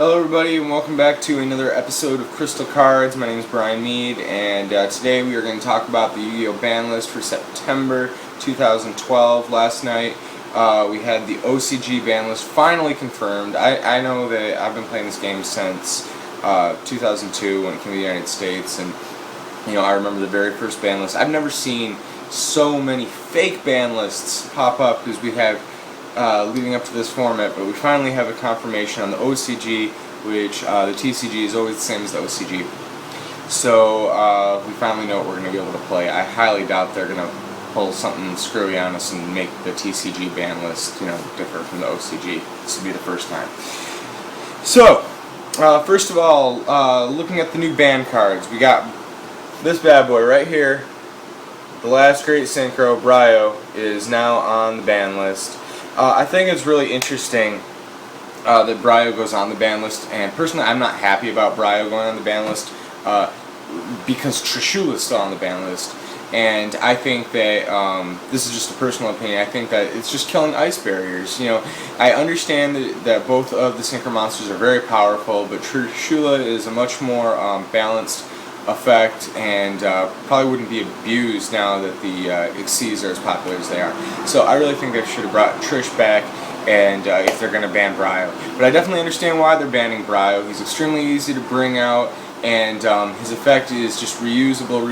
Hello everybody and welcome back to another episode of Crystal Cards. My name is Brian Mead and today we are going to talk about the Yu-Gi-Oh! Ban list for September 2012. Last night we had the OCG ban list finally confirmed. I know that I've been playing this game since 2002 when it came to the United States, and I remember the very first ban list. I've never seen so many fake ban lists pop up as we have leading up to this format, but we finally have a confirmation on the OCG, which the TCG is always the same as the OCG. So we finally know what we're going to be able to play. I highly doubt they're going to pull something screwy on us and make the TCG ban list, differ from the OCG. This will be the first time. So, first of all, looking at the new ban cards, we got this bad boy right here. The last great synchro, Bryo, is now on the ban list. I think it's really interesting that Bryo goes on the ban list, and personally I'm not happy about Bryo going on the ban list because Trishula is still on the ban list, and I think that this is just a personal opinion. I think that it's just killing ice barriers. I understand that both of the synchro monsters are very powerful, but Trishula is a much more balanced effect and probably wouldn't be abused now that the Xyz are as popular as they are. So I really think they should have brought Trish back, and if they're going to ban Bryo. But I definitely understand why they're banning Bryo. He's extremely easy to bring out, and his effect is just reusable.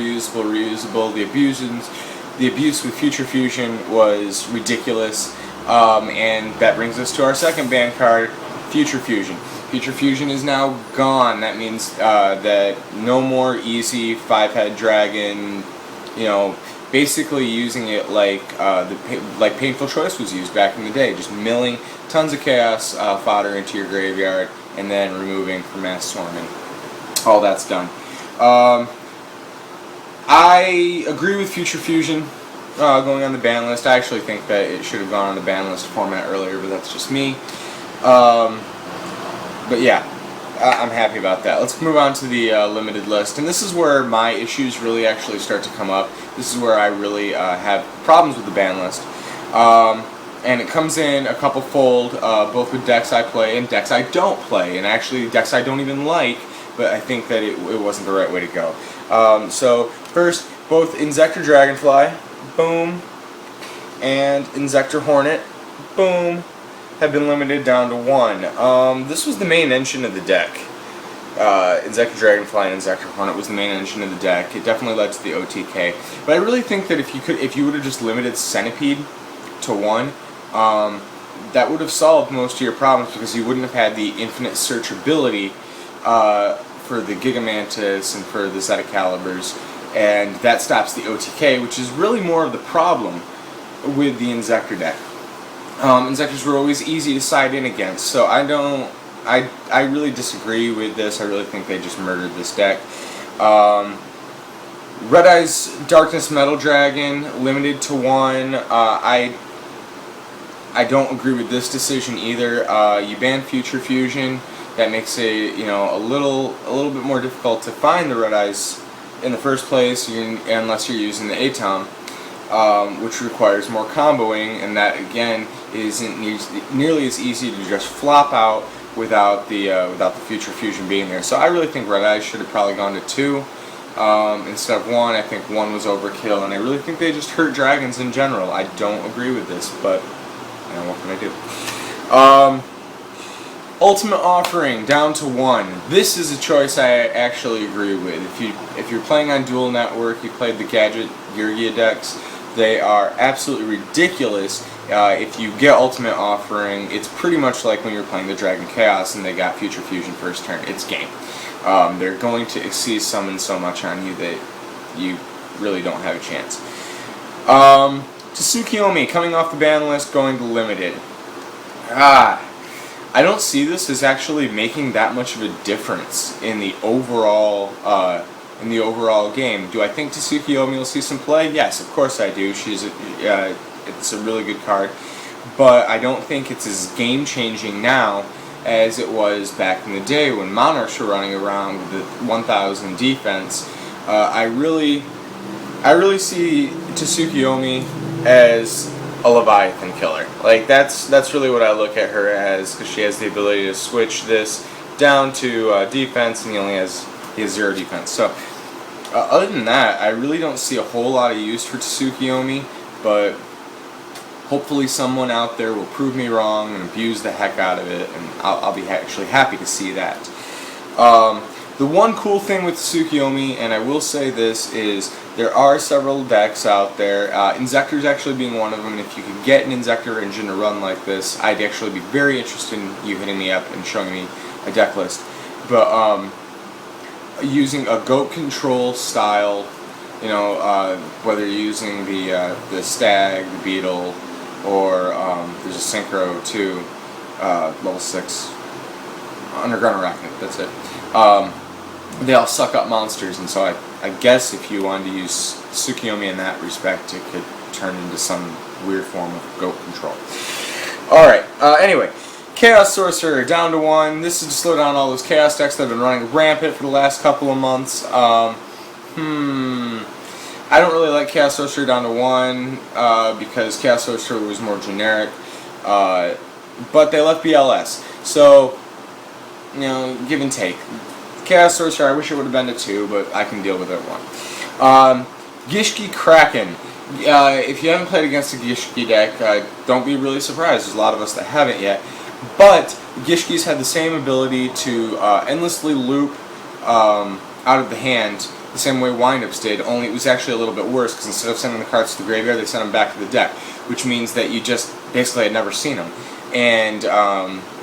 The abuse with Future Fusion was ridiculous, and that brings us to our second ban card, Future Fusion. Future Fusion is now gone. That means that no more easy five-head dragon, basically using it like like Painful Choice was used back in the day, just milling tons of chaos fodder into your graveyard and then removing for mass swarming. All that's done. I agree with Future Fusion going on the ban list. I actually think that it should have gone on the ban list format earlier, but that's just me. But yeah, I'm happy about that. Let's move on to the limited list, and this is where my issues really actually start to come up. This is where I really have problems with the ban list. And it comes in a couple fold, both with decks I play and decks I don't play, and actually decks I don't even like, but I think that it wasn't the right way to go. So first, both Inzektor Dragonfly, boom, and Inzektor Hornet, boom, have been limited down to 1. This was the main engine of the deck. Inzektor Dragonfly and Inzektor Hornet was the main engine of the deck. It definitely led to the OTK. But I really think that if you would have just limited Centipede to 1, that would have solved most of your problems, because you wouldn't have had the infinite searchability for the Gigamantis and for the Zetacaliburs, and that stops the OTK, which is really more of the problem with the Inzektor deck. Inzectors were always easy to side in against, so I really disagree with this. I really think they just murdered this deck. Red Eye's Darkness Metal Dragon, limited to 1. I don't agree with this decision either. You ban Future Fusion. That makes it a little bit more difficult to find the Red Eyes in the first place, unless you're using the ATOM. Which requires more comboing, and that again isn't nearly as easy to just flop out without the Future Fusion being there. So I really think Red Eyes should have probably gone to 2 instead of 1. I think 1 was overkill, and I really think they just hurt dragons in general. I don't agree with this, but what can I do? Ultimate Offering down to 1. This is a choice I actually agree with. If you're playing on Dual Network, you played the Gadget Yurgia decks. They are absolutely ridiculous. If you get Ultimate Offering, it's pretty much like when you're playing the Dragon Chaos and they got Future Fusion first turn. It's game. They're going to Xyz summon so much on you that you really don't have a chance. Tsukiomi coming off the ban list, going to limited. I don't see this as actually making that much of a difference in the overall game. Do I think Tsukiomi will see some play? Yes, of course I do. It's a really good card, but I don't think it's as game-changing now as it was back in the day when Monarchs were running around with the 1000 defense. I really see Tsukiomi as a Leviathan killer. Like that's really what I look at her as, because she has the ability to switch this down to defense, and he has 0 defense. So other than that, I really don't see a whole lot of use for Tsukuyomi, but hopefully someone out there will prove me wrong and abuse the heck out of it, and I'll be actually happy to see that. The one cool thing with Tsukuyomi, and I will say this, is there are several decks out there, Inzektor's actually being one of them, and if you could get an Inzektor engine to run like this, I'd actually be very interested in you hitting me up and showing me a deck list. But using a goat control style, you know, whether you're using the Stag, the Beetle, or there's a Synchro too, level 6, Underground Arachnid, that's it. They all suck up monsters, and so I guess if you wanted to use Tsukuyomi in that respect, it could turn into some weird form of goat control. Alright, anyway, Chaos Sorcerer down to 1. This is to slow down all those Chaos decks that have been running rampant for the last couple of months. I don't really like Chaos Sorcerer down to 1 because Chaos Sorcerer was more generic, but they left BLS. So, you know, give and take. Chaos Sorcerer, I wish it would have been to 2, but I can deal with it at 1. Gishki Kraken. If you haven't played against a Gishki deck, don't be really surprised. There's a lot of us that haven't yet. But Gishkis had the same ability to endlessly loop out of the hand the same way windups did, only it was actually a little bit worse, because instead of sending the cards to the graveyard, they sent them back to the deck, which means that you just basically had never seen them. And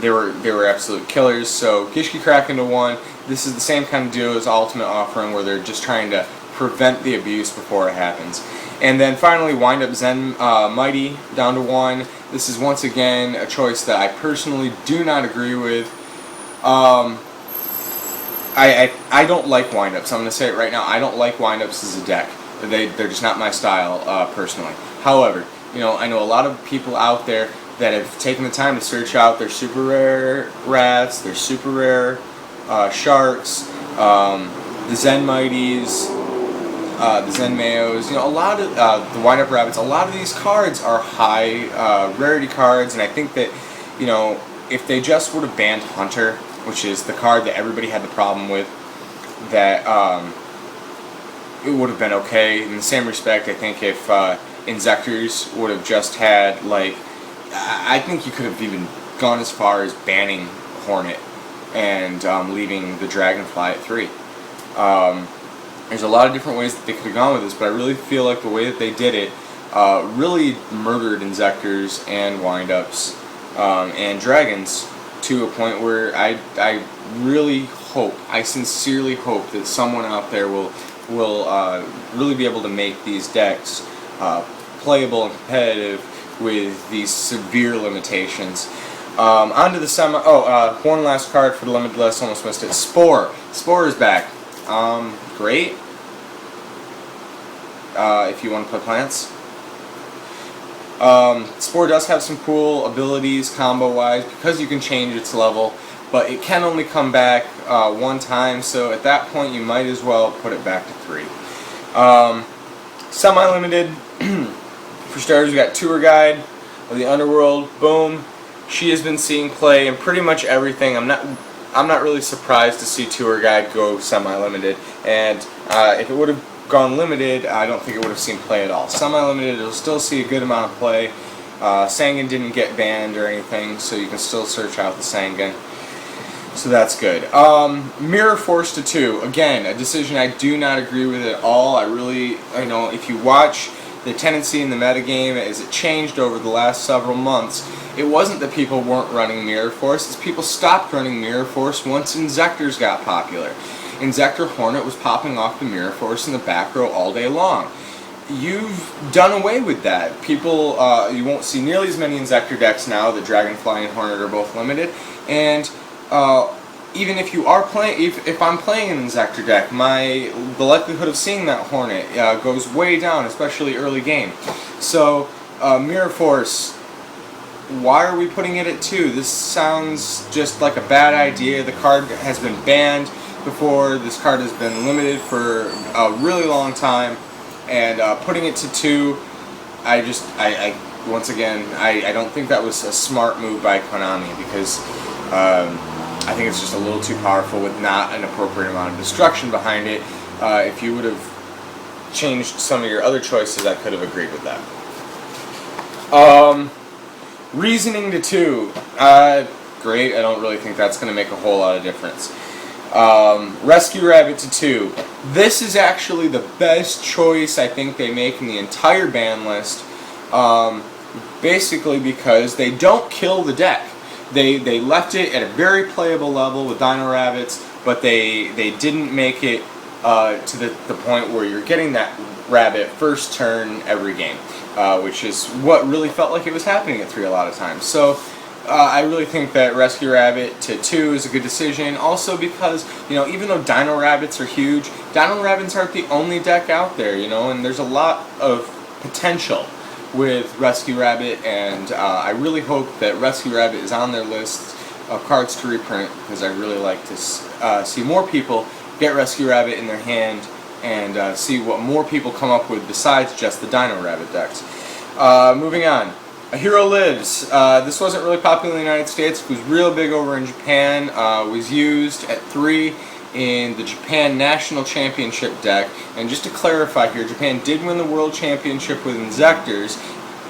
they were absolute killers. So Gishki Kraken to 1. This is the same kind of deal as Ultimate Offering, where they're just trying to prevent the abuse before it happens. And then finally, Wind Up Zen Mighty down to 1. This is once again a choice that I personally do not agree with. I don't like wind-ups. I'm going to say it right now. I don't like wind-ups as a deck. They're just not my style, personally. However, you know, I know a lot of people out there that have taken the time to search out their super rare rats, their super rare sharks, the Zen Mighties, the Zen Mayos. You know, a lot of the wind-up rabbits. A lot of these cards are high rarity cards, and I think that, you know, if they just would have banned Hunter, which is the card that everybody had the problem with, that it would have been okay. In the same respect, I think if Inzektors would have just had, like, I think you could have even gone as far as banning Hornet and leaving the Dragonfly at 3. There's a lot of different ways that they could have gone with this, but I really feel like the way that they did it really murdered Inzektors and windups and dragons to a point where I really hope, I sincerely hope that someone out there will really be able to make these decks playable and competitive with these severe limitations. On to the semi. One last card for the limited list. Almost missed it. Spore. Spore is back. Great. If you want to play plants. Spore does have some cool abilities combo-wise because you can change its level, but it can only come back one time, so at that point you might as well put it back to 3. Semi-limited. For starters, we got Tour Guide of the Underworld. Boom. She has been seeing play in pretty much everything. I'm not really surprised to see Tour Guide go semi-limited, and if it would have gone limited, I don't think it would have seen play at all. Semi-limited, it'll still see a good amount of play. Sangan didn't get banned or anything, so you can still search out the Sangan. So that's good. Mirror Force to 2. Again, a decision I do not agree with at all. I know if you watch the tendency in the metagame as it changed over the last several months, it wasn't that people weren't running Mirror Force, it's people stopped running Mirror Force once Inzektors got popular. Inzektor Hornet was popping off the Mirror Force in the back row all day long. You've done away with that. People, you won't see nearly as many Inzektor decks now that Dragonfly and Hornet are both limited, and even if you are playing, if I'm playing an Inzektor deck, the likelihood of seeing that Hornet goes way down, especially early game. So, Mirror Force, why are we putting it at 2? This sounds just like a bad idea. The card has been banned before. This card has been limited for a really long time, and putting it to 2, once again, I don't think that was a smart move by Konami, because I think it's just a little too powerful with not an appropriate amount of destruction behind it. If you would have changed some of your other choices, I could have agreed with that. Reasoning to 2. Great. I don't really think that's going to make a whole lot of difference. Rescue Rabbit to 2. This is actually the best choice I think they make in the entire ban list. Basically because they don't kill the deck. They left it at a very playable level with Dino Rabbits, but they didn't make it to the point where you're getting that rabbit first turn every game, which is what really felt like it was happening at 3 a lot of times. So I really think that Rescue Rabbit to 2 is a good decision. Also because, even though Dino Rabbits are huge, Dino Rabbits aren't the only deck out there, and there's a lot of potential with Rescue Rabbit, and I really hope that Rescue Rabbit is on their list of cards to reprint, because I really like to see more people get Rescue Rabbit in their hand and see what more people come up with besides just the Dino Rabbit decks. Moving on. A Hero Lives. This wasn't really popular in the United States. It was real big over in Japan. Was used at 3 in the Japan National Championship deck. And just to clarify here, Japan did win the World Championship with Inzectors,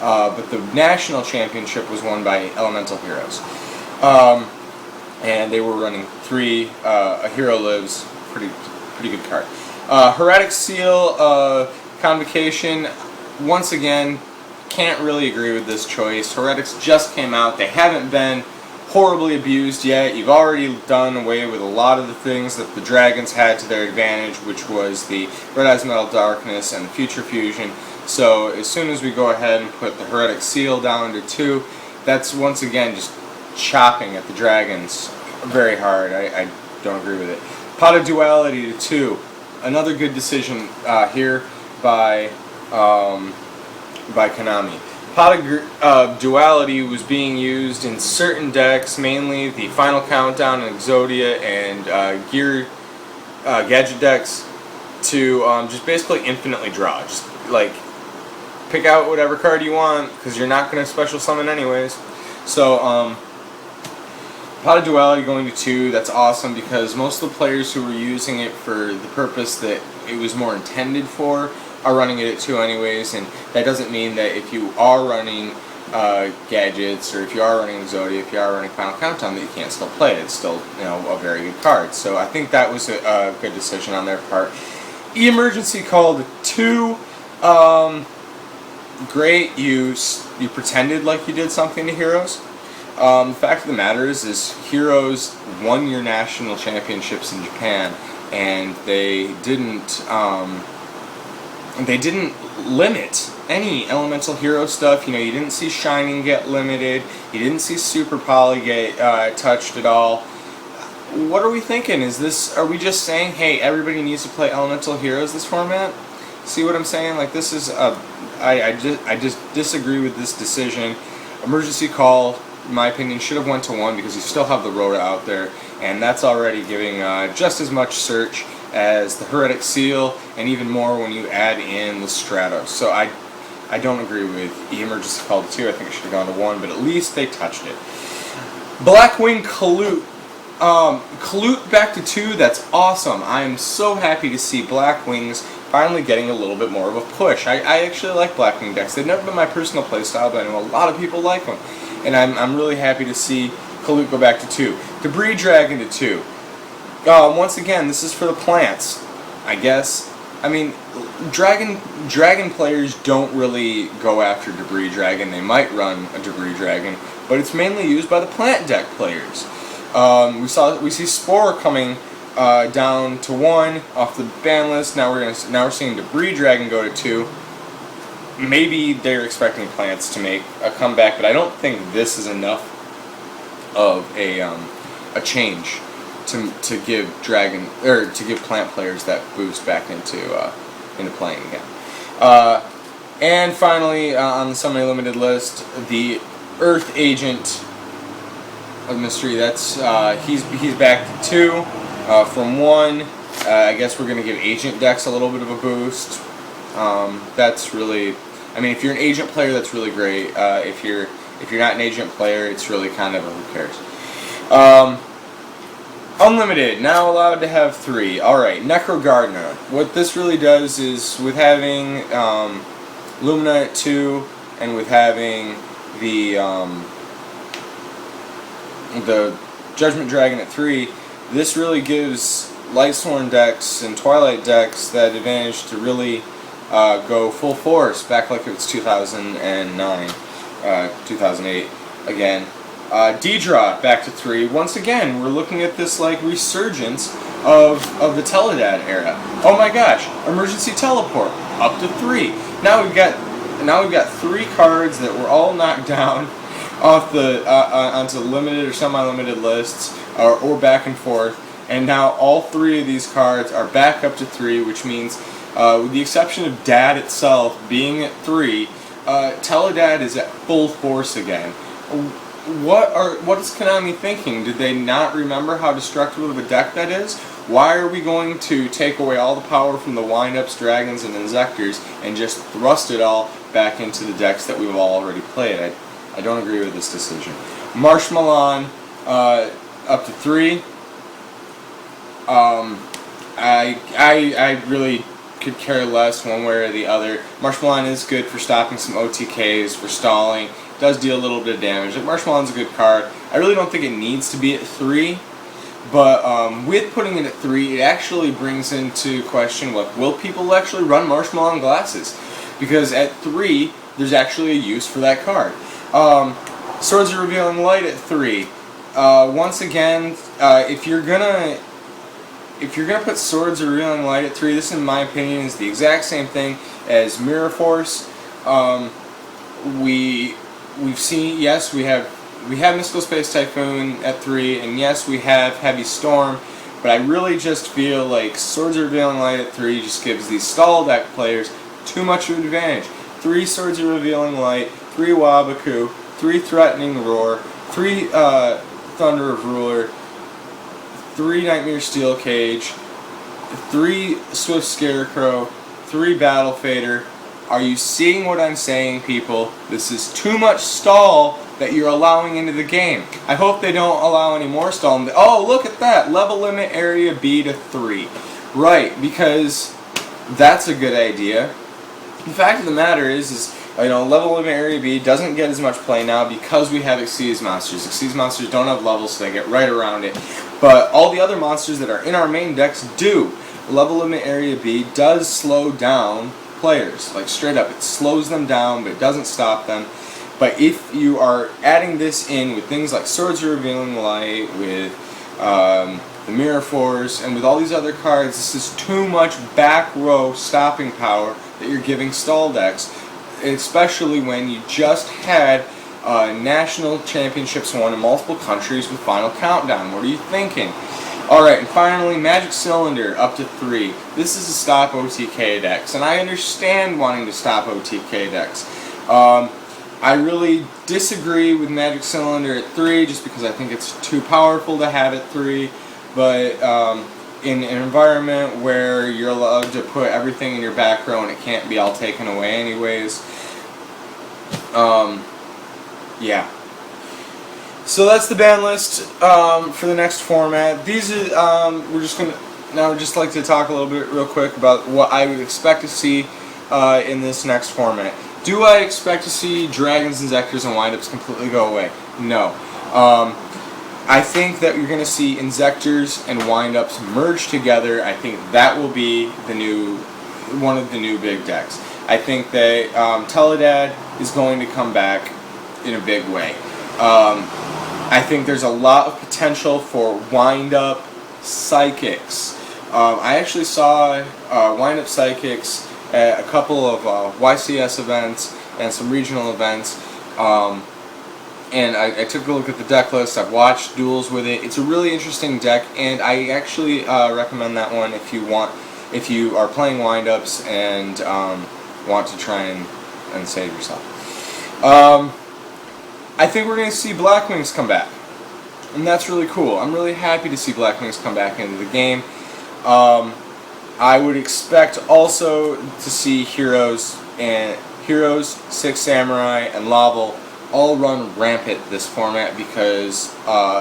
but the National Championship was won by Elemental Heroes. And they were running 3. A Hero Lives. Pretty good card. Heretic Seal, Convocation. Once again, can't really agree with this choice. Heretics just came out. They haven't been horribly abused yet. You've already done away with a lot of the things that the Dragons had to their advantage, which was the Red Eyes Metal Darkness and the Future Fusion. So as soon as we go ahead and put the Heretic Seal down to 2, that's once again just chopping at the Dragons very hard. I don't agree with it. Pot of Duality to 2. Another good decision here by Konami. Pot of Duality was being used in certain decks, mainly the Final Countdown and Exodia and Gadget decks, to just basically infinitely draw. Just like pick out whatever card you want, because you're not going to special summon anyways. So Pot of Duality going to 2, that's awesome, because most of the players who were using it for the purpose that it was more intended for are running it at 2 anyways, and that doesn't mean that if you are running Gadgets, or if you are running Exodia, if you are running Final Countdown, that you can't still play it. It's still, a very good card. So I think that was a good decision on their part. Emergency Call to 2. Great. You pretended like you did something to Heroes. The fact of the matter is Heroes won your national championships in Japan, and they didn't limit any elemental hero stuff. You didn't see Shining get limited. You didn't see Super Poly get touched at all. What are we thinking? Are we just saying, hey, everybody needs to play elemental heroes this format? See what I'm saying? Like, this is I just disagree with this decision. Emergency Call, in my opinion, should have went to 1, because you still have the Rhoda out there, and that's already giving just as much search as the Heretic Seal, and even more when you add in the Stratos. So I don't agree with the Emergency Call to 2. I think it should have gone to 1, but at least they touched it. Blackwing Kalute. Kalute back to 2, that's awesome. I am so happy to see Blackwings finally getting a little bit more of a push. I actually like Blackwing decks. They've never been my personal playstyle, but I know a lot of people like them. And I'm really happy to see Kalute go back to 2. Debris Dragon to 2. Once again, this is for the plants, I guess. I mean, Dragon players don't really go after Debris Dragon. They might run a Debris Dragon, but it's mainly used by the plant deck players. We see Spore coming down to 1 off the ban list. Now we're seeing Debris Dragon go to 2. Maybe they're expecting plants to make a comeback, but I don't think this is enough of a change to give plant players that boost back into playing again. And finally, on the Summoning Limited list, the Earth Agent of Mystery. That's he's back to 2 from 1. I guess we're going to give Agent decks a little bit of a boost. That's really, I mean, if you're an Agent player, that's really great. If you're not an Agent player, it's really kind of a who cares. Unlimited, now allowed to have 3. Alright, Necro Gardener. What this really does is, with having Lumina at 2, and with having the Judgment Dragon at 3, this really gives Lightsworn decks and Twilight decks that advantage to really go full force, back like it was 2009, 2008 again. D-Draw back to 3. Once again, we're looking at this like resurgence of the Teledad era. Oh my gosh, Emergency Teleport up to 3. Now we've got 3 cards that were all knocked down off the onto limited or semi-limited lists, or back and forth, and now all 3 of these cards are back up to 3, which means, with the exception of Dad itself being at 3, Teledad is at full force again. What is Konami thinking? Did they not remember how destructive of a deck that is? Why are we going to take away all the power from the Windups, Dragons, and Inzectors and just thrust it all back into the decks that we've all already played? I don't agree with this decision. Marshmallow up to 3. I really could care less one way or the other. Marshmallow is good for stopping some OTKs, for stalling. Does deal a little bit of damage. Marshmallow is a good card. I really don't think it needs to be at 3, but with putting it at 3, it actually brings into question, what will people actually run Marshmallow in glasses? Because at 3, there's actually a use for that card. Swords of Revealing Light at 3. Once again, if you're gonna put Swords of Revealing Light at 3, this in my opinion is the exact same thing as Mirror Force. We've seen, yes, we have Mystical Space Typhoon at 3, and yes, we have Heavy Storm, but I really just feel like Swords of Revealing Light at 3 just gives these stall deck players too much of an advantage. 3 Swords of Revealing Light, 3 Wabaku, 3 Threatening Roar, 3 Thunder of Ruler, 3 Nightmare Steel Cage, 3 Swift Scarecrow, 3 Battle Fader. Are you seeing what I'm saying, people? This is too much stall that you're allowing into the game. I hope they don't allow any more stall. Oh, look at that! Level limit area B to 3. Right, because that's a good idea. The fact of the matter is level limit area B doesn't get as much play now because we have Xyz monsters. Xyz monsters don't have levels, so they get right around it. But all the other monsters that are in our main decks do. Level limit area B does slow down players, like straight up. It slows them down, but it doesn't stop them. But if you are adding this in with things like Swords of Revealing Light, with the Mirror Force, and with all these other cards, this is too much back row stopping power that you're giving stall decks, especially when you just had national championships won in multiple countries with Final Countdown. What are you thinking? Alright, and finally, Magic Cylinder up to 3. This is to stop OTK decks, and I understand wanting to stop OTK decks. I really disagree with Magic Cylinder at 3 just because I think it's too powerful to have at 3, but in an environment where you're allowed to put everything in your back row and it can't be all taken away anyways, yeah. So that's the ban list for the next format. These are we're just gonna now just like to talk a little bit real quick about what I would expect to see in this next format. Do I expect to see Dragons, Inzectors, and Windups completely go away? No. I think that you're going to see Inzectors and Windups merge together. I think that will be one of the new big decks. I think that Teledad is going to come back in a big way. I think there's a lot of potential for Windup Psychics. I actually saw Windup Psychics at a couple of YCS events and some regional events, and I took a look at the deck list. I've watched duels with it. It's a really interesting deck, and I actually recommend that one if you are playing Windups and want to try and save yourself. I think we're going to see Blackwings come back, and that's really cool. I'm really happy to see Blackwings come back into the game. I would expect also to see Heroes, 6 Samurai, and Laval all run rampant this format because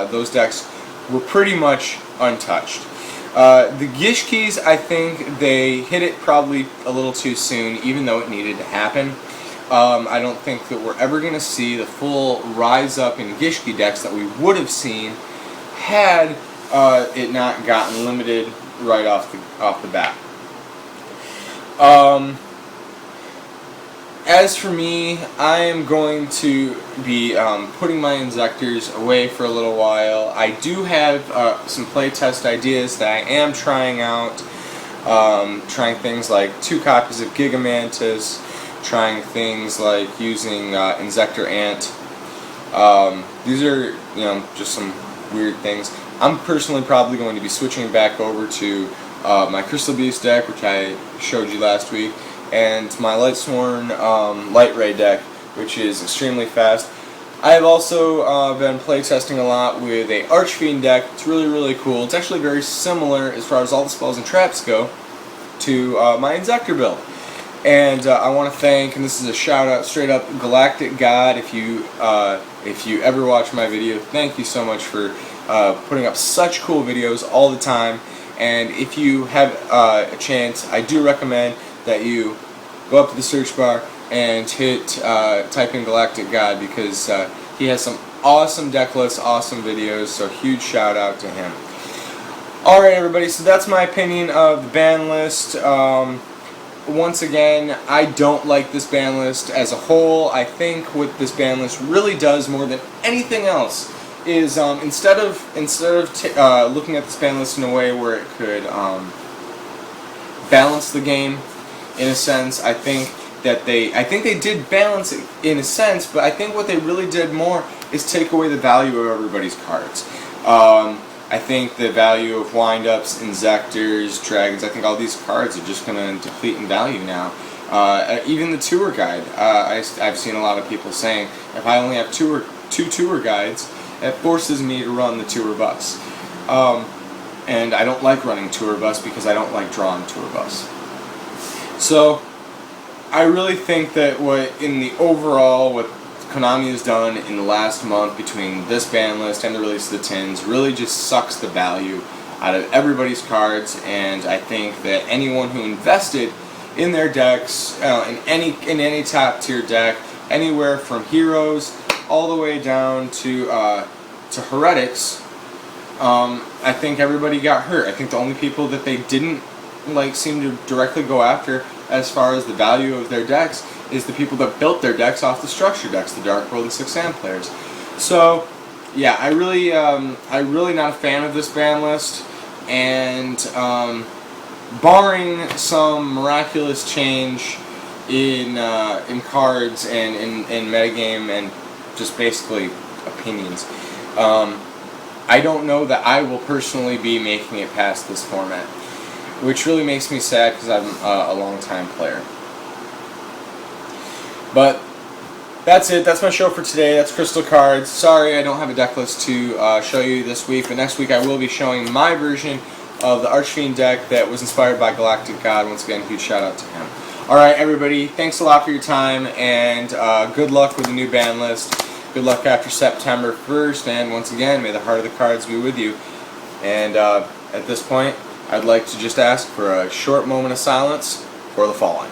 those decks were pretty much untouched. The Gishkis, I think they hit it probably a little too soon, even though it needed to happen. I don't think that we're ever going to see the full rise up in Gishki decks that we would have seen had it not gotten limited right off the bat. As for me, I am going to be putting my Inzectors away for a little while. I do have some playtest ideas that I am trying out. Trying things like 2 copies of Gigamantis, trying things like using Inzector Ant. These are, just some weird things. I'm personally probably going to be switching back over to my Crystal Beast deck, which I showed you last week, and my Lightsworn Light Ray deck, which is extremely fast. I have also been playtesting a lot with a Archfiend deck. It's really cool. It's actually very similar as far as all the spells and traps go to my Inzector build. And I want to thank, and this is a shout out straight up, Galactic God. If you ever watch my video, thank you so much for putting up such cool videos all the time. And if you have a chance, I do recommend that you go up to the search bar and type in Galactic God, because he has some awesome deck lists, awesome videos, so huge shout out to him. Alright everybody, so that's my opinion of the ban list. Once again, I don't like this ban list as a whole. I think what this ban list really does more than anything else is instead of looking at this ban list in a way where it could balance the game, in a sense, I think they did balance it in a sense, but I think what they really did more is take away the value of everybody's cards. I think the value of windups, Inzectors, Dragons, I think all these cards are just going to deplete in value now. Even the tour guide, I've seen a lot of people saying, if I only have two tour guides, it forces me to run the tour bus. And I don't like running tour bus because I don't like drawing tour bus. So I really think that what Konami has done in the last month between this ban list and the release of the tins really just sucks the value out of everybody's cards, and I think that anyone who invested in their decks, in any top tier deck, anywhere from heroes all the way down to heretics, I think everybody got hurt. I think the only people that they didn't seem to directly go after as far as the value of their decks is the people that built their decks off the structure decks, the Dark World and 6-Sam players. So yeah, I'm really not a fan of this ban list, and barring some miraculous change in cards and in metagame and just basically opinions, I don't know that I will personally be making it past this format, which really makes me sad because I'm a long-time player. But that's it. That's my show for today. That's Crystal Cards. Sorry I don't have a deck list to show you this week, but next week I will be showing my version of the Archfiend deck that was inspired by Galactic God. Once again, huge shout out to him. Alright everybody, thanks a lot for your time, and good luck with the new ban list. Good luck after September 1st, and once again, may the heart of the cards be with you. And at this point, I'd like to just ask for a short moment of silence for the fallen.